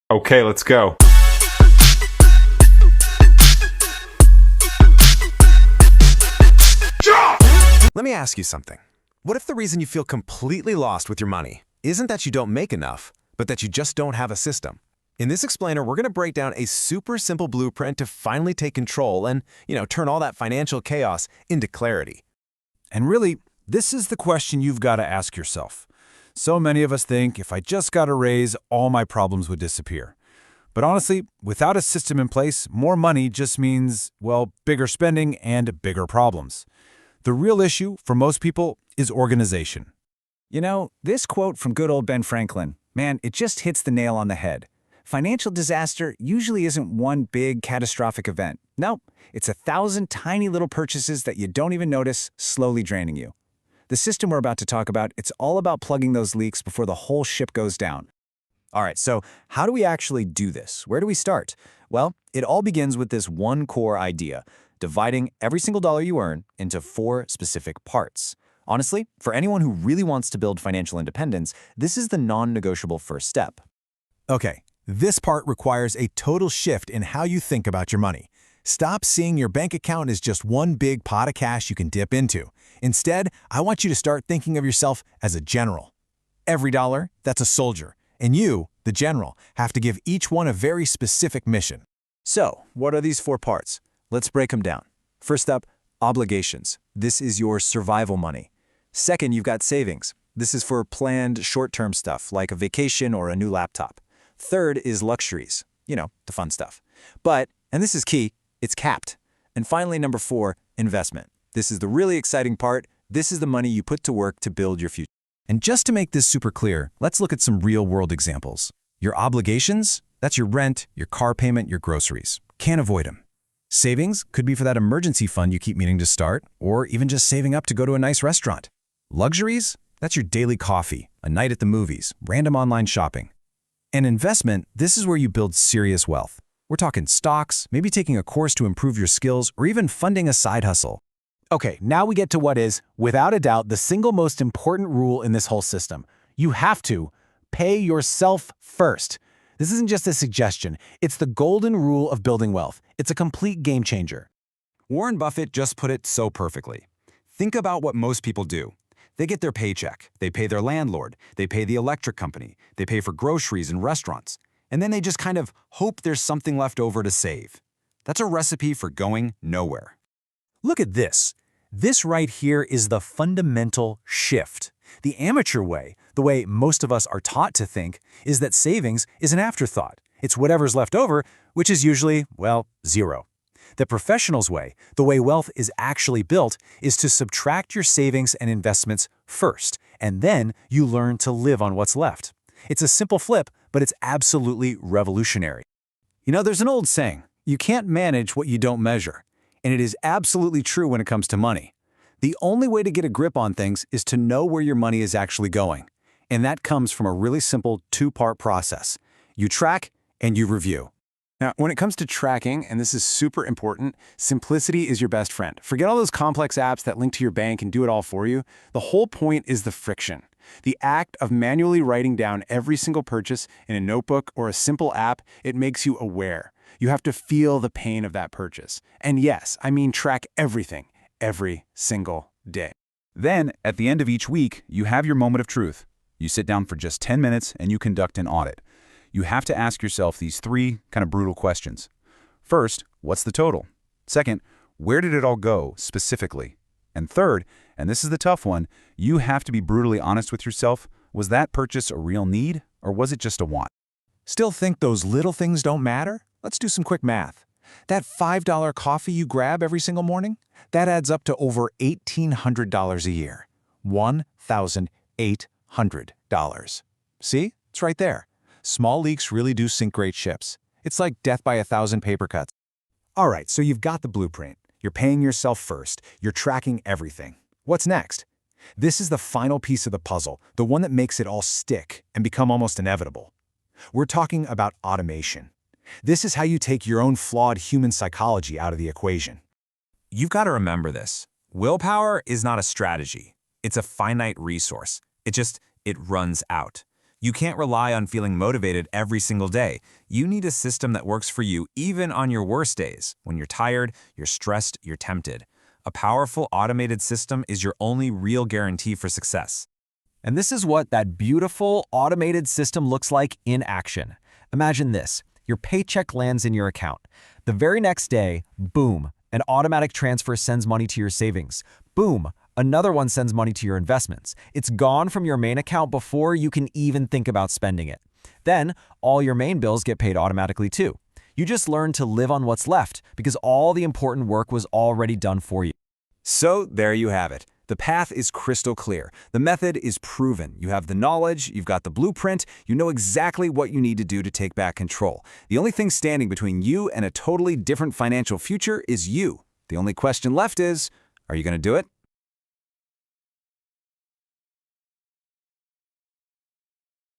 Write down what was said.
Okay, let's go. Let me ask you something. What if the reason you feel completely lost with your money isn't that you don't make enough, but that you just don't have a system? In this explainer, we're going to break down a super simple blueprint to finally take control and, turn all that financial chaos into clarity. And really, this is the question you've got to ask yourself. So many of us think if I just got a raise, all my problems would disappear. But honestly, without a system in place, more money just means, well, bigger spending and bigger problems. The real issue for most people is organization. You know, this quote from good old Ben Franklin, man, it just hits the nail on the head. Financial disaster usually isn't one big catastrophic event. No, it's 1,000 tiny little purchases that you don't even notice slowly draining you. The system we're about to talk about, it's all about plugging those leaks before the whole ship goes down. All right, so how do we actually do this? Where do we start? Well, it all begins with this one core idea, dividing every single dollar you earn into 4 specific parts. Honestly, for anyone who really wants to build financial independence, this is the non-negotiable first step. Okay, this part requires a total shift in how you think about your money. Stop seeing your bank account as just one big pot of cash you can dip into. Instead, I want you to start thinking of yourself as a general. Every dollar, that's a soldier. And you, the general, have to give each one a very specific mission. So, what are these 4 parts? Let's break them down. First up, obligations. This is your survival money. Second, you've got savings. This is for planned short-term stuff, like a vacation or a new laptop. Third is luxuries, the fun stuff. But, and this is key, it's capped. And finally, number 4, investment. This is the really exciting part. This is the money you put to work to build your future. And just to make this super clear, let's look at some real-world examples. Your obligations, that's your rent, your car payment, your groceries. Can't avoid them. Savings could be for that emergency fund you keep meaning to start, or even just saving up to go to a nice restaurant. Luxuries, that's your daily coffee, a night at the movies, random online shopping. And investment, this is where you build serious wealth. We're talking stocks, maybe taking a course to improve your skills, or even funding a side hustle. Okay, now we get to what is, without a doubt, the single most important rule in this whole system. You have to pay yourself first. This isn't just a suggestion. It's the golden rule of building wealth. It's a complete game changer. Warren Buffett just put it so perfectly. Think about what most people do. They get their paycheck, they pay their landlord, they pay the electric company, they pay for groceries and restaurants, and then they just kind of hope there's something left over to save. That's a recipe for going nowhere. Look at this. This right here is the fundamental shift. The amateur way, the way most of us are taught to think, is that savings is an afterthought. It's whatever's left over, which is usually, well, zero. The professional's way, the way wealth is actually built, is to subtract your savings and investments first, and then you learn to live on what's left. It's a simple flip, but it's absolutely revolutionary. There's an old saying, you can't manage what you don't measure. And it is absolutely true when it comes to money. The only way to get a grip on things is to know where your money is actually going. And that comes from a really simple 2-part process. You track and you review. Now, when it comes to tracking, and this is super important, simplicity is your best friend. Forget all those complex apps that link to your bank and do it all for you. The whole point is the friction. The act of manually writing down every single purchase in a notebook or a simple app, it makes you aware. You have to feel the pain of that purchase. And yes, I mean track everything, every single day. Then, at the end of each week, you have your moment of truth. You sit down for just 10 minutes and you conduct an audit. You have to ask yourself these 3 kind of brutal questions. First, what's the total? Second, where did it all go specifically? And third, and this is the tough one, you have to be brutally honest with yourself. Was that purchase a real need or was it just a want? Still think those little things don't matter? Let's do some quick math. That $5 coffee you grab every single morning, that adds up to over $1,800 a year. $1,800. See? It's right there. Small leaks really do sink great ships. It's like death by 1,000 paper cuts. All right, so you've got the blueprint. You're paying yourself first. You're tracking everything. What's next? This is the final piece of the puzzle, the one that makes it all stick and become almost inevitable. We're talking about automation. This is how you take your own flawed human psychology out of the equation. You've got to remember this. Willpower is not a strategy. It's a finite resource. It runs out. You can't rely on feeling motivated every single day. You need a system that works for you even on your worst days. When you're tired, you're stressed, you're tempted. A powerful automated system is your only real guarantee for success. And this is what that beautiful automated system looks like in action. Imagine this. Your paycheck lands in your account. The very next day, boom, an automatic transfer sends money to your savings. Boom, another one sends money to your investments. It's gone from your main account before you can even think about spending it. Then, all your main bills get paid automatically too. You just learn to live on what's left because all the important work was already done for you. So there you have it. The path is crystal clear. The method is proven. You have the knowledge, you've got the blueprint, you know exactly what you need to do to take back control. The only thing standing between you and a totally different financial future is you. The only question left is, are you going to do it?